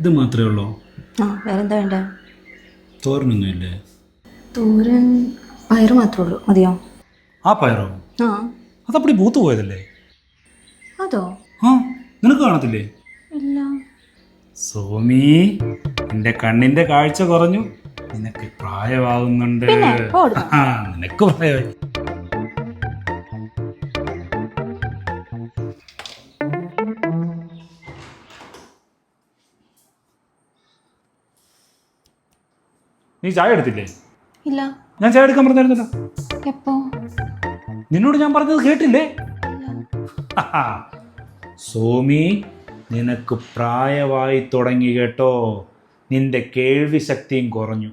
ഇത് മാത്രമേ ഉള്ളൂ? ആ വേറെന്താ വേണ്ട? തോരനൊന്നുമില്ലേ? തോരൻ പയറ് മാത്രമേ ഉള്ളൂ. മതിയോ? ആ പയറോ? ആ അതപ്പടി പൂത്ത് പോയതല്ലേ? അതോ? ആ നിനക്ക് കാണത്തില്ലേ? ഇല്ല. സോമി, നിന്റെ കണ്ണിന്റെ കാഴ്ച കുറഞ്ഞു. നിനക്ക് പ്രായമാകുന്നുണ്ട്. നിനക്ക് പ്രായമായി. നീ ചായ എടുത്തില്ലേ? ഇല്ല. ഞാൻ ചായ എടുക്കാൻ പറഞ്ഞായിരുന്നല്ലോ. എപ്പോ? നിന്നോട് ഞാൻ പറഞ്ഞത് കേട്ടില്ലേ? സോമി, നിനക്ക് പ്രായമായി തുടങ്ങി കേട്ടോ. നിന്റെ കേൾവി ശക്തിയും കുറഞ്ഞു.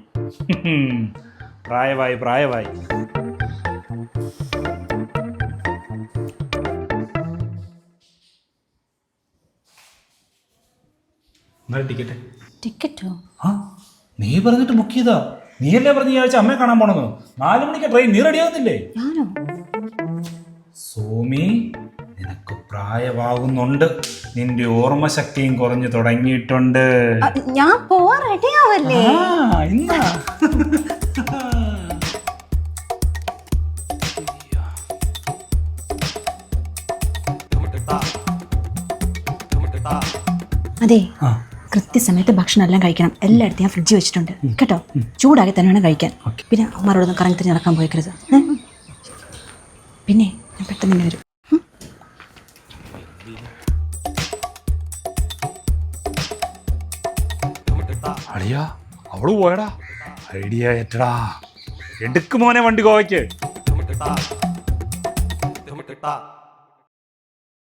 പ്രായമായി പ്രായമായി. ടിക്കറ്റ്? ടിക്കറ്റോ? ആ നീ പറഞ്ഞിട്ട് ബുക്ക് ചെയ്താ. നീയല്ലേ പറഞ്ഞ ഈ ആഴ്ച അമ്മയെ കാണാൻ പോണെന്ന്. 4 മണിക്ക് ട്രെയിൻ. നീ റെഡി ആകുന്നില്ലേ? ഞാനോ? സോമി, നിനക്ക് പ്രായമാകുന്നുണ്ട്. നിന്റെ ഓർമ്മശക്തിയും കുറഞ്ഞു തുടങ്ങിയിട്ടുണ്ട്. ഞാൻ പോവാൻ റെഡി ആവല്ലേ? ഇന്നാ അതെ, കൃത്യസമയത്ത് ഭക്ഷണം എല്ലാം കഴിക്കണം. എല്ലായിടത്തും ഞാൻ ഫ്രിഡ്ജ് വെച്ചിട്ടുണ്ട് കേട്ടോ. ചൂടാക്കി തന്നെ വേണം കഴിക്കാൻ. പിന്നെ അമ്മമാരോടൊന്നും കറങ്ങി തിരിഞ്ഞ് നടക്കാൻ പോയിക്കരുത്. പിന്നെ ഞാൻ പെട്ടെന്ന് തന്നെ വരും. അളിയാ, അവള് പോയടാ. ഐഡിയ ഏറ്റടാ. എടുക്ക് മോനെ വണ്ടി ഗോവയ്ക്ക്.